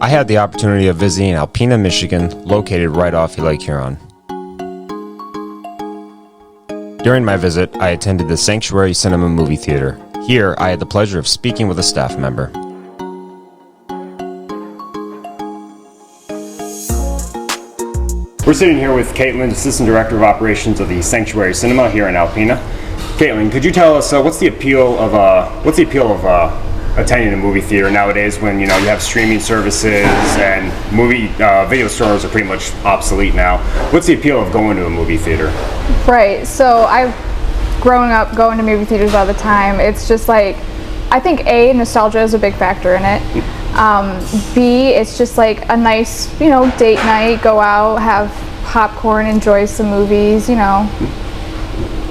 I had the opportunity of visiting Alpena, Michigan, located right off Lake Huron. During my visit, I attended the Sanctuary Cinema movie theater. Here, I had the pleasure of speaking with a staff member. We're sitting here with Caitlin, Assistant Director of Operations of the Sanctuary Cinema here in Alpena. Caitlin, could you tell us what's the appeal of attending a movie theater nowadays when you have streaming services and video stores are pretty much obsolete now? What's the appeal of going to a movie theater? Right. So I've grown up going to movie theaters all the time. It's just like, I think nostalgia is a big factor in it. B, it's just like a nice, date night, go out, have popcorn, enjoy some movies,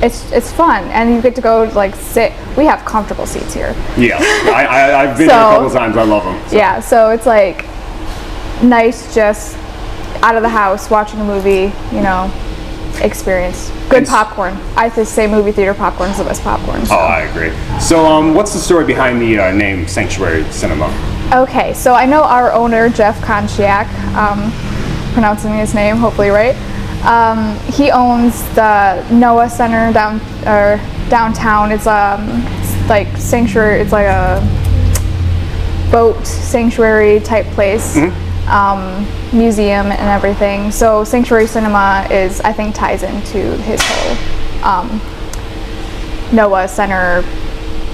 It's fun, and you get to go sit. We have comfortable seats here. Yeah, I've been there a couple of times. I love them. So. Yeah, so it's like nice, just out of the house watching a movie, experience. Good popcorn. I have to say movie theater popcorn is the best popcorn. So. Oh, I agree. So, what's the story behind the name Sanctuary Cinema? Okay, so I know our owner, Jeff Konchiak, pronouncing his name hopefully right. He owns the Noah Center downtown. It's like sanctuary. It's like a boat sanctuary type place, museum and everything. So Sanctuary Cinema I think ties into his whole Noah Center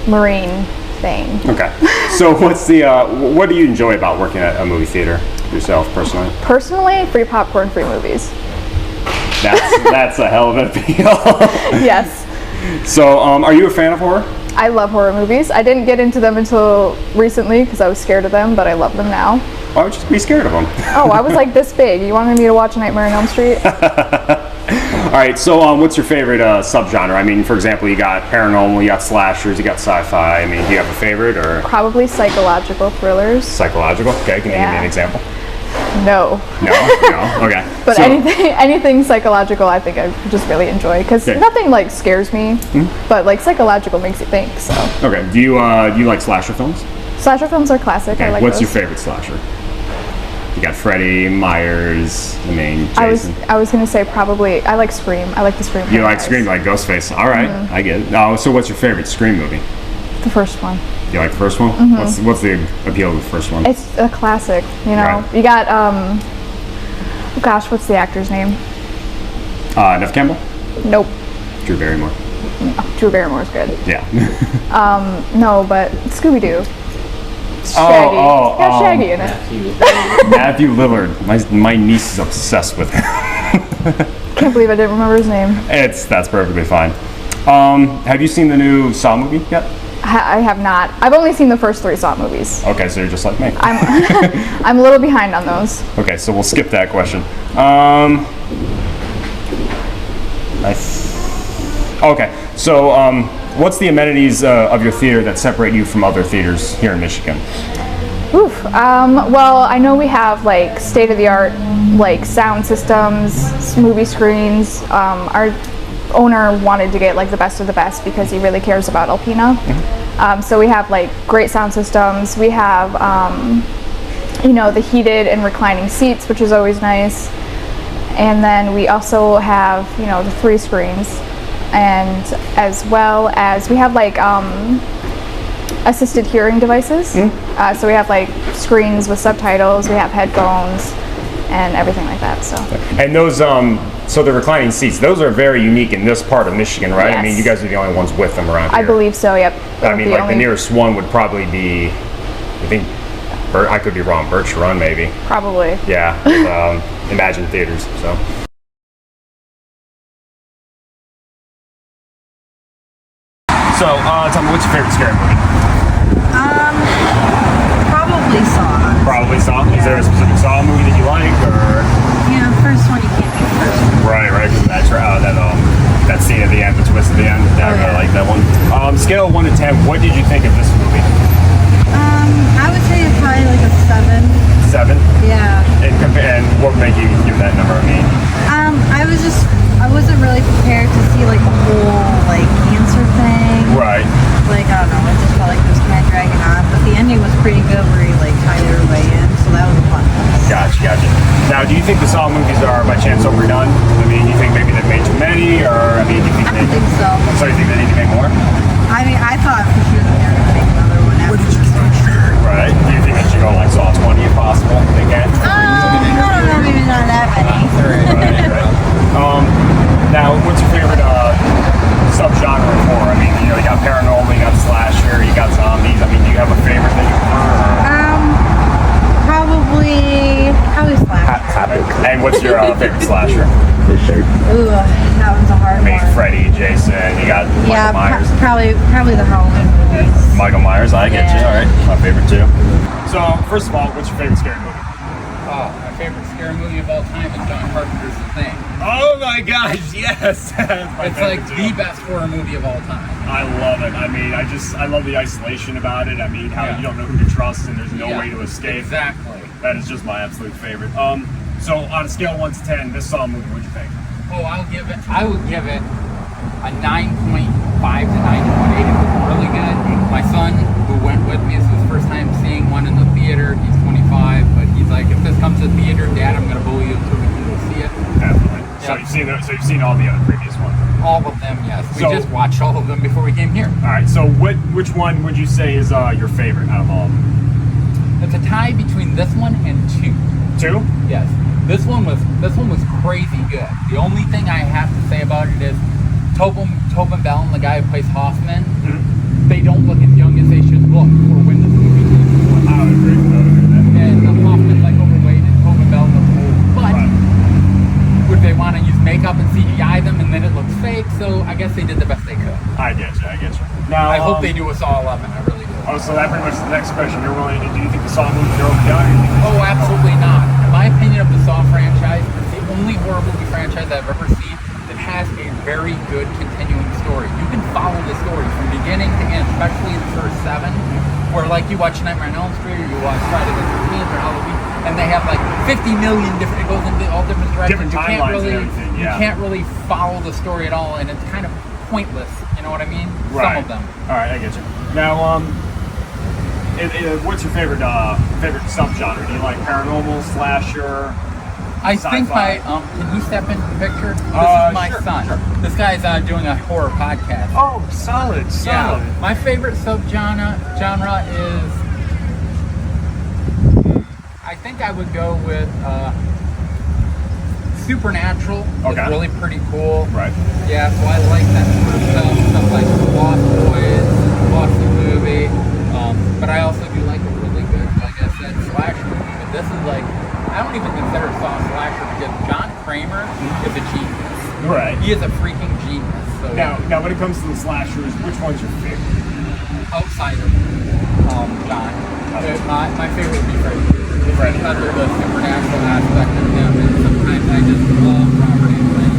marine thing. Okay. So what do you enjoy about working at a movie theater yourself personally? Personally, free popcorn, free movies. That's a hell of an appeal. Yes. So, are you a fan of horror? I love horror movies. I didn't get into them until recently because I was scared of them, but I love them now. Why would you be scared of them? Oh, I was like this big. You wanted me to watch Nightmare on Elm Street? All right, so what's your favorite subgenre? I mean, for example, you got paranormal, you got slashers, you got sci-fi. I mean, do you have a favorite or? Probably psychological thrillers. Psychological? Okay, can you give me an example? No. No? Okay. But anything psychological I think I just really enjoy because nothing scares me, but psychological makes you think, so. Okay, do you like slasher films? Slasher films are classic. Okay. I like What's those. your favorite slasher? You got Freddy, Myers, Jason. I was going to say probably, I like Scream. I like the Scream. You like Scream, like Ghostface. All right, I get it. So what's your favorite Scream movie? The first one. You like the first one? What's the appeal of the first one? It's a classic, Right. You got, what's the actor's name? Neff Campbell? Nope. Drew Barrymore. Drew Barrymore's good. Yeah. No, but Scooby-Doo. Shaggy. Got Shaggy in it. Matthew Lillard. My niece is obsessed with him. Can't believe I didn't remember his name. That's perfectly fine. Have you seen the new Saw movie yet? I have not. I've only seen the first 3 Saw movies. Okay, so you're just like me. I'm a little behind on those. Okay, so we'll skip that question. Okay, so what's the amenities of your theater that separate you from other theaters here in Michigan? Oof. Well, I know we have state-of-the-art sound systems, movie screens. Our owner wanted to get the best of the best because he really cares about Alpena. So we have great sound systems. We have the heated and reclining seats, which is always nice. And then we also have the 3 screens, and as well as we have assisted hearing devices. So we have screens with subtitles. We have headphones and everything like that. So. And those so the reclining seats, those are very unique in this part of Michigan, right? Yes. I mean, you guys are the only ones with them around here. I believe so, yep. I mean, the nearest one would probably be, I think, I could be wrong, Birch Run maybe. Probably. Yeah, Imagine Theaters, so. So, tell me, what's your favorite scary movie? Probably Saw. Probably Saw? Is there a specific Saw movie that you like, or? Yeah, first one you can't beat the first one. Right, that scene at the end, the twist at the end. I really like that one. Scale of 1 to 10, what did you think of this movie? I would say it's probably a 7. 7? Yeah. And what would make you give that number? I mean, I wasn't really prepared to see the whole cancer thing. right. I don't know, it just felt like it was kind of dragging on. But the ending was pretty good where he tied everybody in, so that was a think the Saw movies are by chance overdone? I mean, you think maybe they've made too many, or I mean, you think I don't think so. So you think they need to make more? I mean, I thought for sure that they were gonna make another one after this one. Right. Do you think it should go like Saw 20 if possible? They can. I don't know, maybe not that many. Right. Now, what's your favorite subgenre of horror? I mean, you know, you got paranormal, you got slasher, you got zombies. I mean, do you have a favorite that you prefer? Probably slasher. And what's your favorite slasher? Ooh, that one's a hard I mean, one. Freddy, Jason, you got Yeah, Michael Myers. probably the Halloween movies. Michael Myers, I get you. Yeah. All right, my favorite too. So, first of all, what's your favorite scary movie? Oh, my favorite scary movie of all time is John Carpenter's The Thing. Oh my gosh, yes! It's like the best horror movie of all time. I love it. I mean, I love the isolation about it. I mean, how Yeah. you don't know who to trust and there's no Yeah, way to escape. Exactly. That is just my absolute favorite. So on a scale of 1 to 10, this Saw movie, what'd you think? Oh, I would give it a 9.5 to 9.8. It was really good. My son, who went with me, this is his first time seeing one in the theater. He's 25, but he's like, if this comes to the theater, Dad, I'm gonna bully you until we can go see it. Definitely. So Yeah. you've seen all the other previous ones. All of them, yes. We So- just watched all of them before we came here. All right. So which one would you say is your favorite out of all of them? It's a tie between this one and 2. 2? Yes, this one was crazy good. The only thing I have to say about it is Tobin Bell and the guy who plays Hoffman, they don't look as young as they should look for when this movie came I would agree with that. And Hoffman's like overweight and Tobin Bell looks old. But would they want to use makeup and CGI them and then it looks fake? So I guess they did the best they could. I get you. Now, I hope they do us all 11. I really do. Oh, so that pretty much is the next question. Do you think the Saw movies are overdone? Or do you think Oh, absolutely not. In my opinion of the Saw franchise, it's the only horror movie franchise I've ever seen that has a very good continuing story. You can follow the story from beginning to end, especially in the first 7, where like you watch Nightmare on Elm Street or you watch Friday the 13th or Halloween, and they have like 50 million different, it goes into all different directions. Different timelines and everything, yeah. You can't really follow the story at all, and it's kind of pointless. You know what I mean? Right. Some of them. All right, I get you. Now, what's your favorite subgenre? Do you like paranormal, slasher? I think Sci-fi. can he step into the picture? This is my Sure, son. sure. This guy's doing a horror podcast. Oh, solid. Yeah. My favorite subgenre is, I think I would go with supernatural. Okay. It's really pretty cool. Right. Yeah, so I like that sort of stuff like The Lost Boys, Lost the movie. But I also do like a really good, like I said, slasher movie. But this is like, I don't even consider Saw a slasher because John Kramer is a genius. Right. He is a freaking genius. So Now, when it comes to the slashers, which one's your favorite? outside of John, my favorite would be Freddy. Freddy. Because of the supernatural aspect of him, and sometimes I just love Robert Englund.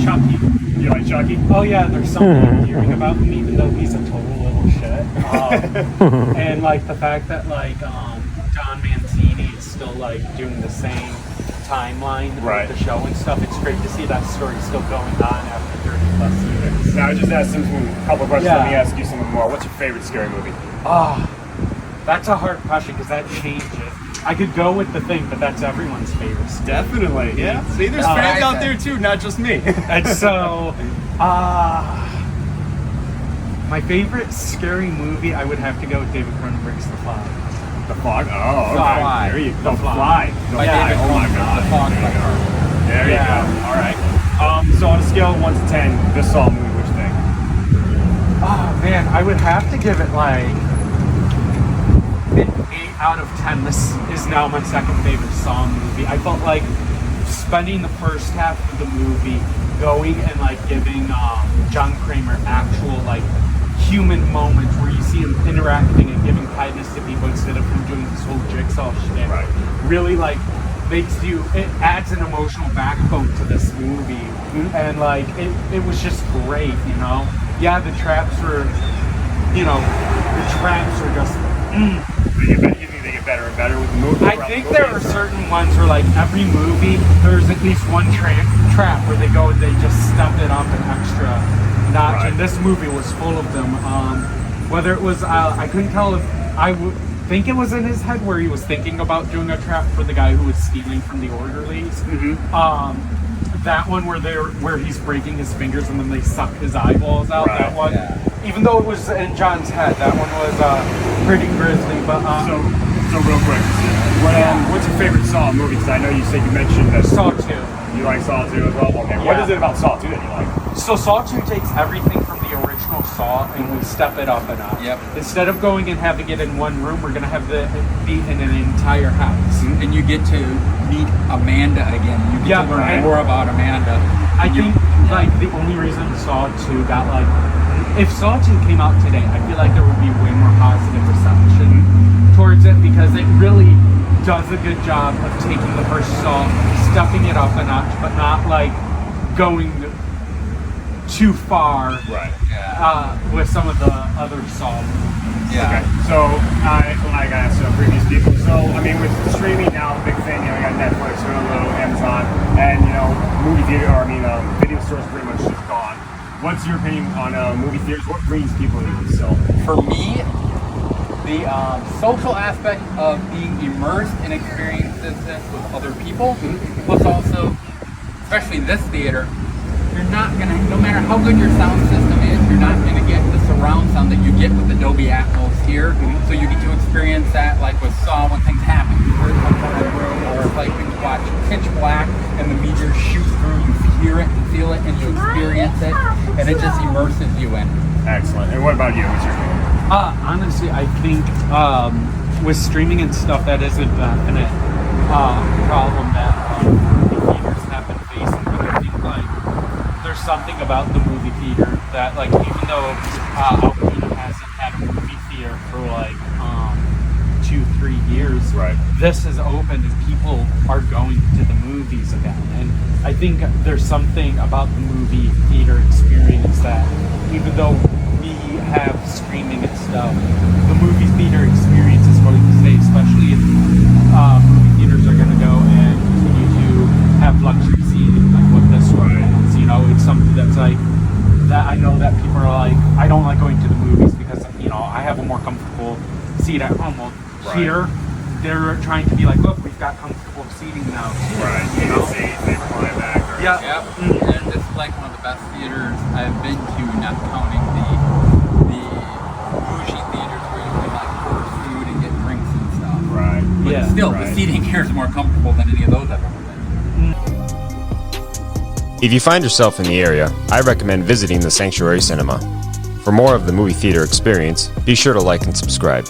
Chucky. You like Chucky? Oh yeah, there's something I'm hearing about him, even though he's a total little shit. And like the fact that like Don Mancini is still like doing the same timeline Right. with the show and stuff. It's great to see that story still going on after 30 plus years. Now, I just asked him a couple of questions. Yeah. Let me ask you some more. What's your favorite scary movie? That's a hard question because that changes. I could go with The Thing, but that's everyone's favorite. Definitely, yeah. See, there's fans fans out out there there too, not just me. And so, my favorite scary movie, I would have to go with David Cronenberg's The Fly. The Fog? Oh, okay. Fly. There you go. The The Fly. Fly. The By Fly. David Oh my Cronenberg, God. The Fog There by you go. Cronenberg. There you Yeah. go. All right. So on a scale of 1 to 10, this Saw movie, what you think? Oh man, I would have to give it like an 8 out of 10. This is now my second favorite Saw movie. I felt like spending the first half of the movie going and like giving John Kramer actual like human moments where you see him interacting and giving kindness to people instead of him doing this whole jigsaw shit. Right. Really like makes you, it adds an emotional backbone to this movie. And like it was just great, you know. Yeah, the traps were, you know, the traps are just You think they get better and better with the movie? I think there are certain ones where like every movie there's at least one trap where they go and they just step it up an extra notch. Right. And this movie was full of them. Whether it was I couldn't tell if think it was in his head where he was thinking about doing a trap for the guy who was stealing from the orderlies. That one where he's breaking his fingers and then they suck his eyeballs out. Right, That one, yeah. even though it was in John's head, that one was pretty grisly. But So real quick, what's your favorite Saw movie? Because I know you said you mentioned that Saw 2. you like Saw 2 as well. Okay, what Yeah. is it about Saw 2 that you like? So Saw 2 takes everything from the original Saw and we step it up a notch. Yep. Instead of going and having it in one room, we're gonna have it be in an entire house. And you get to meet Amanda again. You get Yeah, to learn right. more about Amanda. I think like the only reason Saw 2 got like, if Saw 2 came out today, I feel like there would be way more positive reception towards it because it really does a good job of taking the first Saw, stepping it up a notch, but not like going too far with some of the other Saw movies. Yeah. Okay, so like I asked previous people, so I mean with streaming now, big thing, you know, you got Netflix, Hulu, Amazon, and you know, movie theater, or I mean, video stores pretty much just gone. What's your opinion on movie theaters? What brings people to these still? For me, the social aspect of being immersed in experiences with other people, plus also, especially this theater, you're not gonna, no matter how good your sound system is, you're not gonna get the surround sound that you get with the Dolby Atmos here. So you get to experience that, like with Saw, when things happen, you're in the room, or like when you watch Pitch Black and the meteor shoot through, you hear it, you feel it, and you experience it, and it just immerses you in. Excellent. And what about you? What's your opinion? Honestly, I think with streaming and stuff, that is a definite problem that movie theaters have been facing. But I think like there's something about the movie theater that, like, even though Alpena hasn't had a movie theater for like 2-3 years, Right. this has opened and people are going to the movies again. And I think there's something about the movie theater experience that, even though we have streaming and stuff, the movie theater experience is going to stay, especially if movie theaters are going to go and continue to have luxury seating like what this one is. You know, it's something that's like that. I know that people are like, I don't like going to the movies because, you know, I have a more comfortable seat at home. Well, here they're trying to be like, look, we've got comfortable seating now. Right. You know? They recline back. Or, Yeah. Yep. And it's like one of the best theaters I've been to, not counting the bougie theaters where you can like order food and get drinks and stuff. Right. But Yeah. still, Right. the seating here is more comfortable than any of those I've ever been. If you find yourself in the area, I recommend visiting the Sanctuary Cinema. For more of the movie theater experience, be sure to like and subscribe.